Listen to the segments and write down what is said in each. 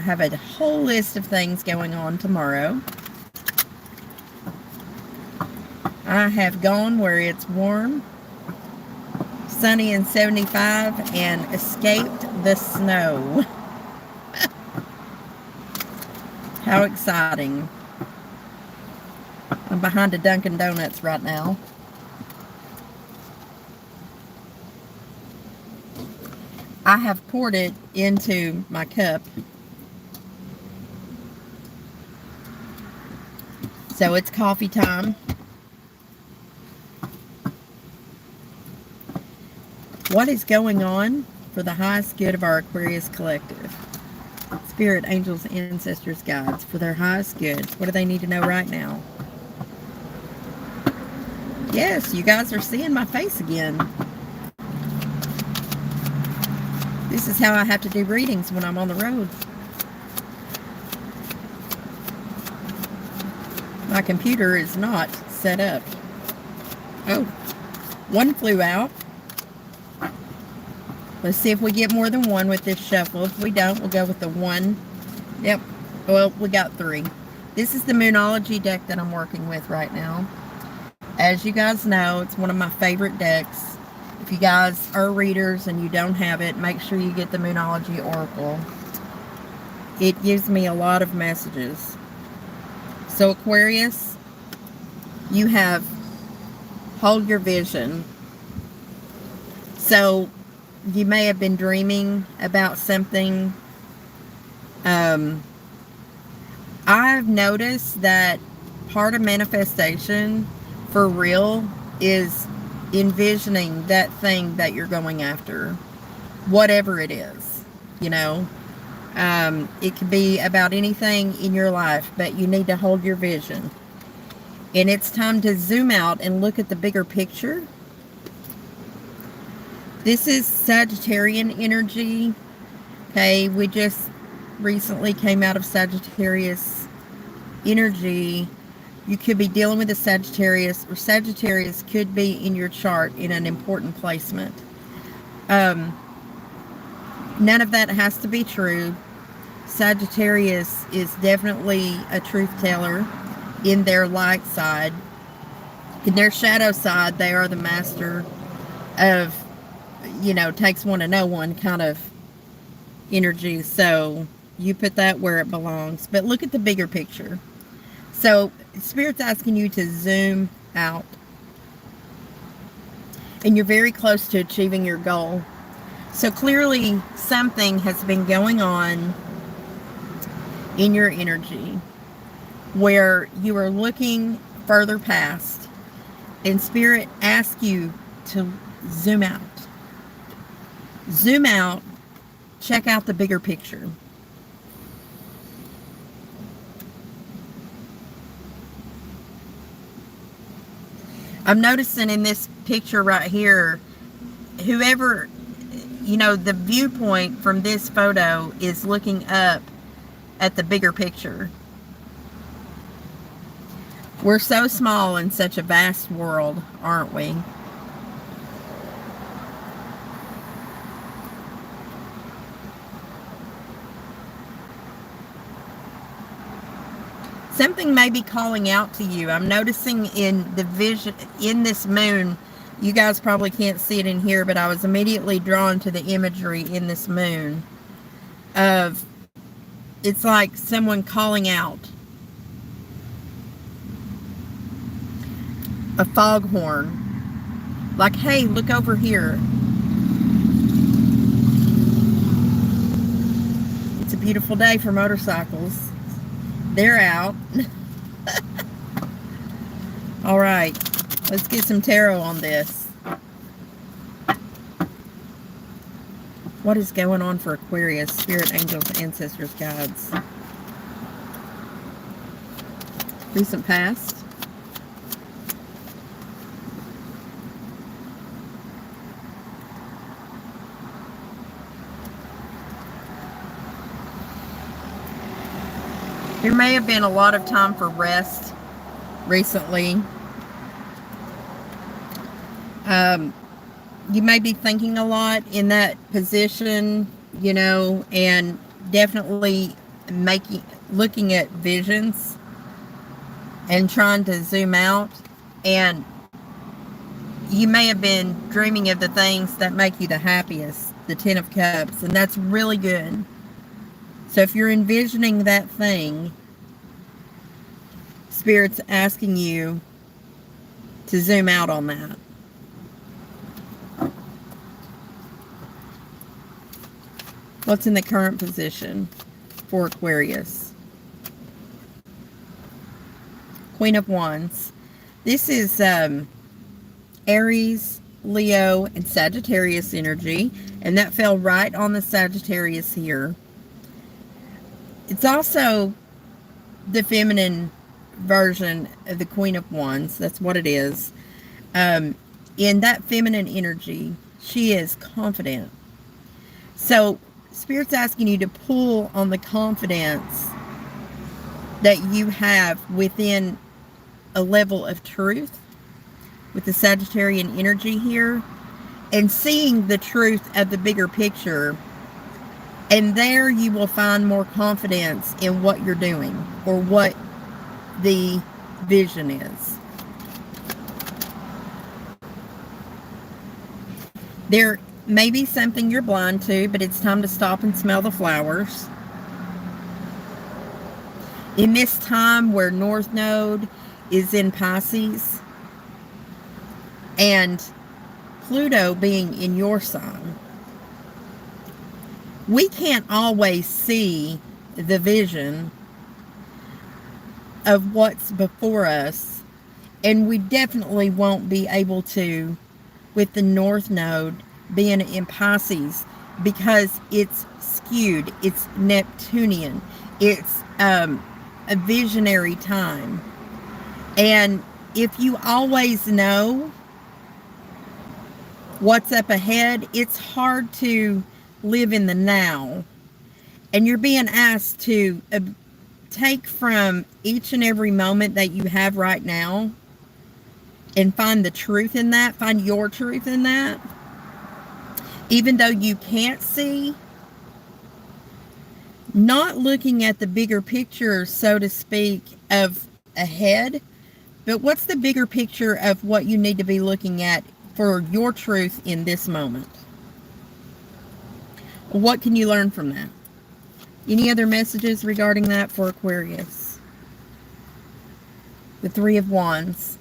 have a whole list of things going on tomorrow. I have gone where it's warm, sunny and 75, and escaped the snow. How exciting. I'm behind a Dunkin' Donuts right now. I have poured it into my cup. So it's coffee time. What is going on for the highest good of our Aquarius collective? Spirit, angels, ancestors, guides, for their highest good. What do they need to know right now? Yes, you guys are seeing my face again. This is how I have to do readings when I'm on the road. My computer is not set up. Oh, one flew out. Let's see if we get more than one with this shuffle. If we don't, we'll go with the one. Yep. Well, we got three. This is the Moonology deck that I'm working with right now. As you guys know, it's one of my favorite decks. If you guys are readers and you don't have it, make sure you get the Moonology Oracle. It gives me a lot of messages. So Aquarius, you have hold your vision. So you may have been dreaming about something. I've noticed that part of manifestation for real is envisioning that thing that you're going after, whatever it is, you know. It could be about anything in your life, but you need to hold your vision. And it's time to zoom out and look at the bigger picture. This is Sagittarian energy. Okay, we just recently came out of Sagittarius energy. You could be dealing with a Sagittarius, or Sagittarius could be in your chart in an important placement. None of that has to be true. Sagittarius is definitely a truth teller in their light side. In their shadow side, they are the master of, you know, takes one to know one kind of energy. So you put that where it belongs. But look at the bigger picture. So Spirit's asking you to zoom out. And you're very close to achieving your goal. So clearly something has been going on in your energy where you are looking further past. And Spirit asks you to zoom out. Zoom out. Check out the bigger picture. I'm noticing in this picture right here, whoever, you know, the viewpoint from this photo is looking up at the bigger picture. We're so small in such a vast world, aren't we? Something may be calling out to you. I'm noticing in the vision, in this moon, you guys probably can't see it in here, but I was immediately drawn to the imagery in this moon of, it's like someone calling out. A foghorn. Like, hey, look over here. It's a beautiful day for motorcycles. They're out. All right, let's get some tarot on this. What is going on for Aquarius? Spirit, angels, ancestors, guides. Recent past. There may have been a lot of time for rest recently. You may be thinking a lot in that position, you know, and definitely looking at visions and trying to zoom out, and you may have been dreaming of the things that make you the happiest, the Ten of Cups, and that's really good. So if you're envisioning that thing, Spirit's asking you to zoom out on that. What's in the current position for Aquarius? Queen of Wands. This is Aries, Leo, and Sagittarius energy, and that fell right on the Sagittarius here. It's also the feminine version of the Queen of Wands. That's what it is. In that feminine energy, she is confident. So Spirit's asking you to pull on the confidence that you have within a level of truth with the Sagittarian energy here, and seeing the truth of the bigger picture. And there you will find more confidence in what you're doing or what the vision is. There may be something you're blind to, but it's time to stop and smell the flowers. In this time where North Node is in Pisces and Pluto being in your sign, we can't always see the vision of what's before us, and we definitely won't be able to with the North Node being in Pisces, because it's skewed, it's Neptunian, it's a visionary time. And if you always know what's up ahead, it's hard to live in the now. And you're being asked to take from each and every moment that you have right now and find the truth in that, find your truth in that. Even though you can't see, not looking at the bigger picture, so to speak, of ahead, but what's the bigger picture of what you need to be looking at for your truth in this moment? What can you learn from that? Any other messages regarding that for Aquarius? The Three of Wands.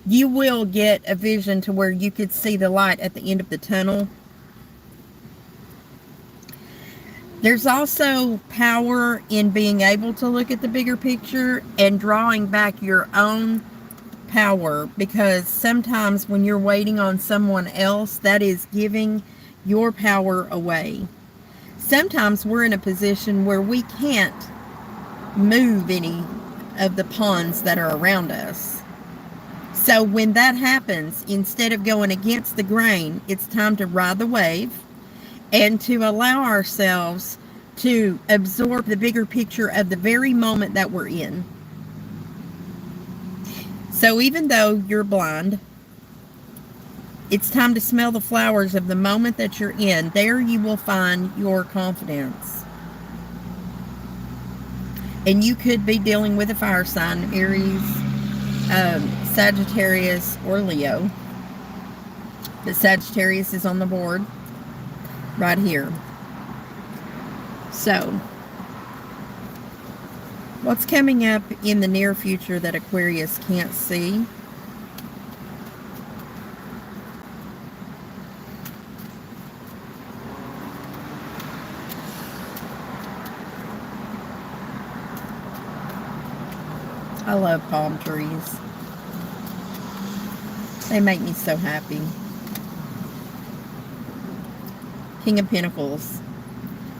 You will get a vision to where you could see the light at the end of the tunnel. There's also power in being able to look at the bigger picture and drawing back your own power, because sometimes when you're waiting on someone else, that is giving your power away. Sometimes we're in a position where we can't move any of the pawns that are around us. So when that happens, instead of going against the grain, it's time to ride the wave and to allow ourselves to absorb the bigger picture of the very moment that we're in. So even though you're blind, it's time to smell the flowers of the moment that you're in. There you will find your confidence. And you could be dealing with a fire sign, Aries, Sagittarius, or Leo. But Sagittarius is on the board right here. So, what's coming up in the near future that Aquarius can't see? I love palm trees. They make me so happy. King of Pentacles.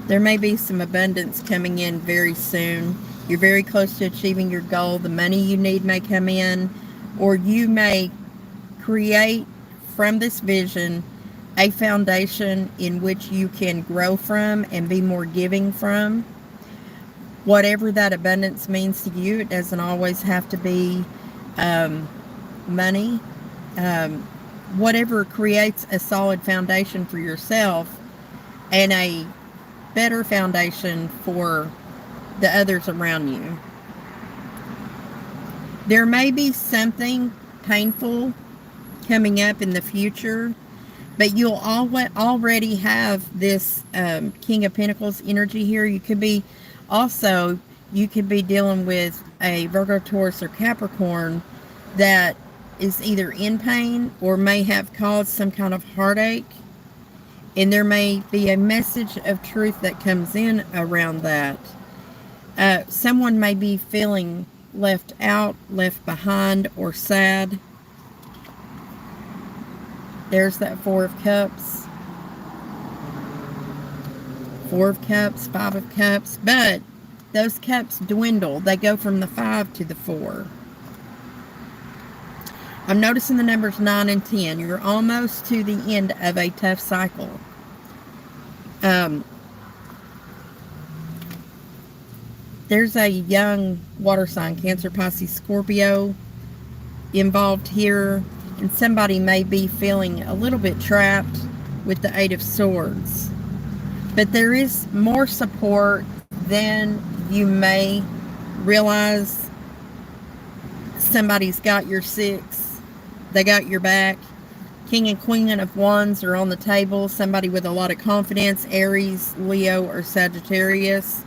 There may be some abundance coming in very soon. You're very close to achieving your goal. The money you need may come in, or you may create from this vision a foundation in which you can grow from and be more giving from. Whatever that abundance means to you, it doesn't always have to be money. Whatever creates a solid foundation for yourself and a better foundation for the others around you. There may be something painful coming up in the future, but you'll already have this King of Pentacles energy here. You could be dealing with a Virgo, Taurus, or Capricorn that is either in pain or may have caused some kind of heartache. And there may be a message of truth that comes in around that. Someone may be feeling left out, left behind, or sad. There's that Four of Cups. Four of Cups, Five of Cups. But those cups dwindle. They go from the 5 to the 4. I'm noticing the numbers 9 and 10. You're almost to the end of a tough cycle. There's a young water sign, Cancer, Pisces, Scorpio, involved here. And somebody may be feeling a little bit trapped with the Eight of Swords. But there is more support than you may realize. Somebody's got your 6. They got your back. King and Queen of Wands are on the table. Somebody with a lot of confidence, Aries, Leo, or Sagittarius.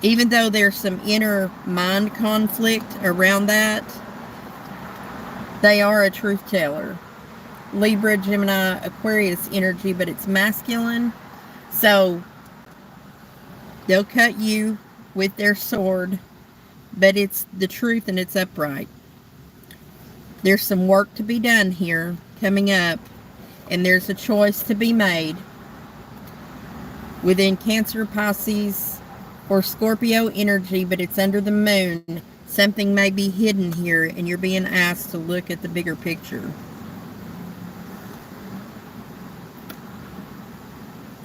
Even though there's some inner mind conflict around that, they are a truth teller. Libra, Gemini, Aquarius energy, but it's masculine. So they'll cut you with their sword, but it's the truth and it's upright. There's some work to be done here coming up, and there's a choice to be made within Cancer, Pisces, or Scorpio energy, but it's under the moon. Something may be hidden here, and you're being asked to look at the bigger picture.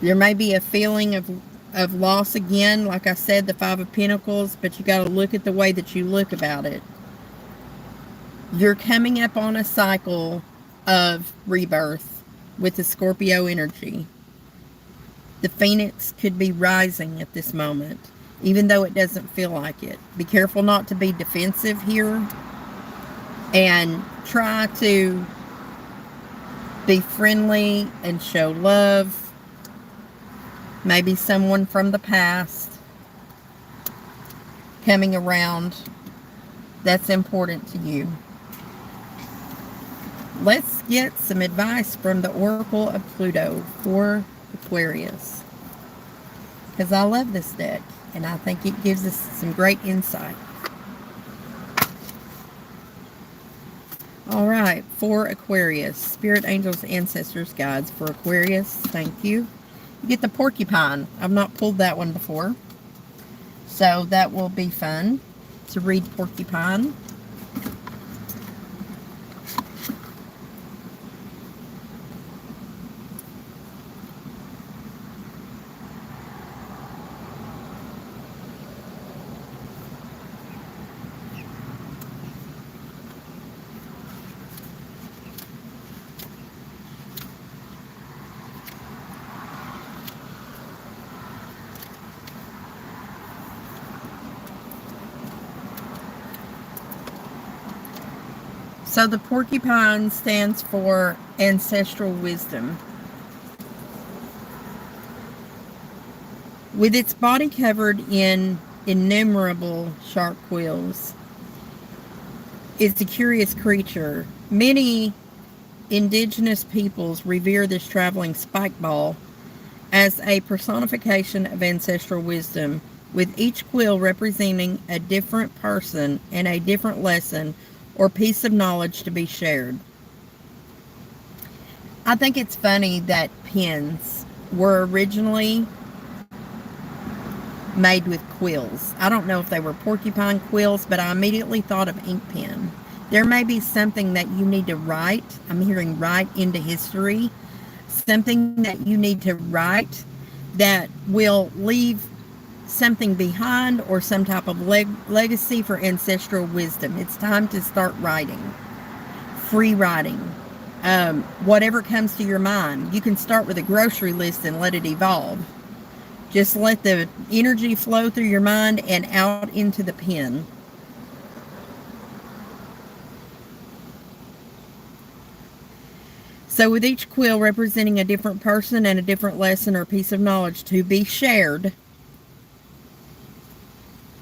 There may be a feeling of loss again, like I said, the Five of Pentacles, but you got to look at the way that you look about it. You're coming up on a cycle of rebirth with the Scorpio energy. The Phoenix could be rising at this moment, even though it doesn't feel like it. Be careful not to be defensive here, and try to be friendly and show love. Maybe someone from the past coming around that's important to you. Let's get some advice from the Oracle of Pluto for Aquarius, because I love this deck and I think it gives us some great insight. All right, for Aquarius, Spirit, Angels, Ancestors, Guides for Aquarius. Thank you. You get the porcupine. I've not pulled that one before, so that will be fun to read porcupine. So the porcupine stands for ancestral wisdom. With its body covered in innumerable sharp quills, it's a curious creature. Many indigenous peoples revere this traveling spike ball as a personification of ancestral wisdom, with each quill representing a different person and a different lesson or piece of knowledge to be shared. I think it's funny that pens were originally made with quills. I don't know if they were porcupine quills, but I immediately thought of ink pen. There may be something that you need to write. I'm hearing write into history. Something that you need to write that will leave something behind, or some type of legacy for ancestral wisdom. It's time to start writing. Free writing. Whatever comes to your mind. You can start with a grocery list and let it evolve. Just let the energy flow through your mind and out into the pen. So with each quill representing a different person and a different lesson or piece of knowledge to be shared,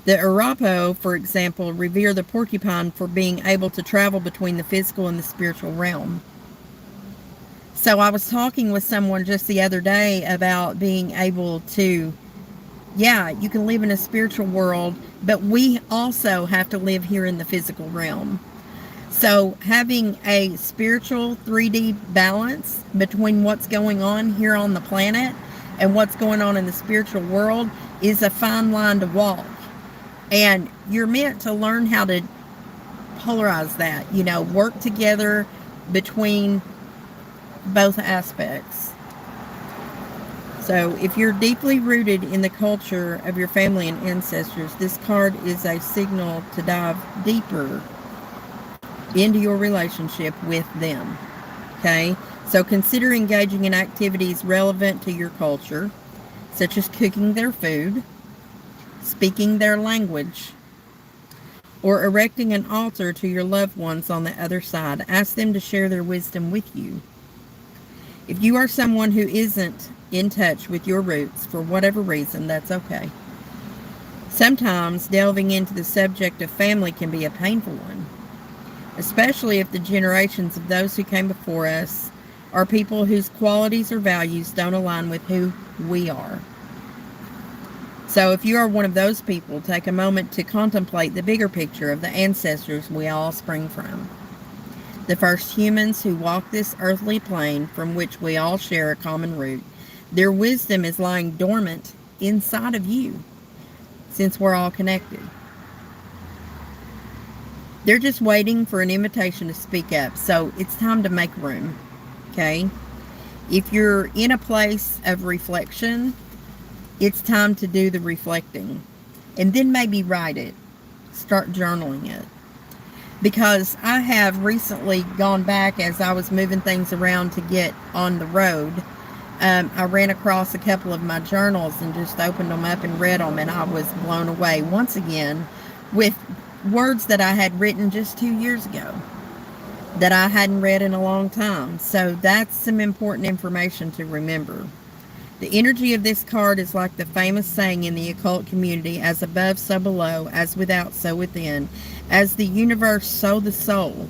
the Arapaho, for example, revere the porcupine for being able to travel between the physical and the spiritual realm. So I was talking with someone just the other day about being able to, yeah, you can live in a spiritual world, but we also have to live here in the physical realm. So having a spiritual 3D balance between what's going on here on the planet and what's going on in the spiritual world is a fine line to walk. And you're meant to learn how to polarize that, work together between both aspects. So if you're deeply rooted in the culture of your family and ancestors, this card is a signal to dive deeper into your relationship with them. Okay? So consider engaging in activities relevant to your culture, such as cooking their food, speaking their language, or erecting an altar to your loved ones on the other side. Ask them to share their wisdom with you. If you are someone who isn't in touch with your roots for whatever reason, that's okay. Sometimes delving into the subject of family can be a painful one, especially if the generations of those who came before us are people whose qualities or values don't align with who we are. So if you are one of those people, take a moment to contemplate the bigger picture of the ancestors we all spring from. The first humans who walked this earthly plane from which we all share a common root. Their wisdom is lying dormant inside of you, since we're all connected. They're just waiting for an invitation to speak up, so it's time to make room, okay? If you're in a place of reflection, it's time to do the reflecting, and then maybe write it. Start journaling it. Because I have recently gone back as I was moving things around to get on the road. I ran across a couple of my journals and just opened them up and read them, and I was blown away once again with words that I had written just 2 years ago that I hadn't read in a long time. So that's some important information to remember. The energy of this card is like the famous saying in the occult community, as above, so below, as without, so within, as the universe, so the soul.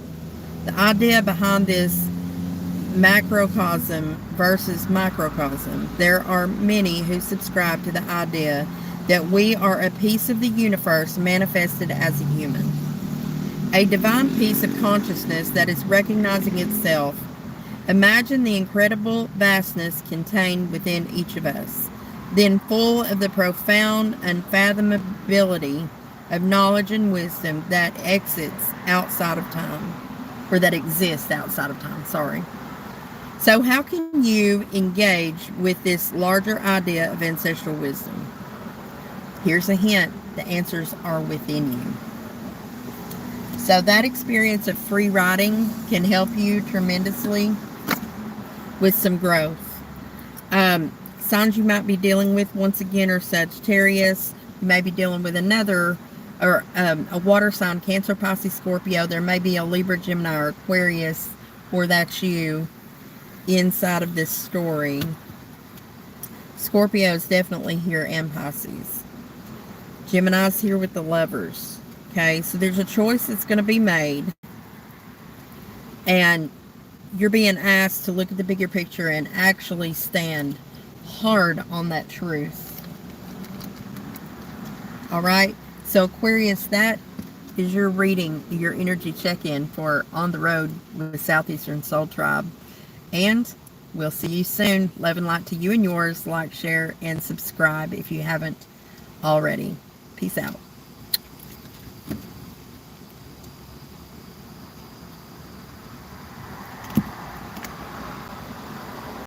The idea behind this macrocosm versus microcosm. There are many who subscribe to the idea that we are a piece of the universe manifested as a human. A divine piece of consciousness that is recognizing itself. Imagine the incredible vastness contained within each of us, then full of the profound unfathomability of knowledge and wisdom that exits outside of time, or that exists outside of time, sorry. So how can you engage with this larger idea of ancestral wisdom? Here's a hint, the answers are within you. So that experience of free writing can help you tremendously with some growth. Signs you might be dealing with, once again, are Sagittarius. You may be dealing with another, or a water sign, Cancer, Pisces, Scorpio. There may be a Libra, Gemini, or Aquarius, or that's you inside of this story. Scorpio is definitely here, and Pisces. Gemini's here with the Lovers. Okay, so there's a choice that's going to be made, and you're being asked to look at the bigger picture and actually stand hard on that truth. All right, so Aquarius, that is your reading, your energy check-in for On the Road with the Southeastern Soul Tribe. And we'll see you soon. Love and light to you and yours. Like, share, and subscribe if you haven't already. Peace out.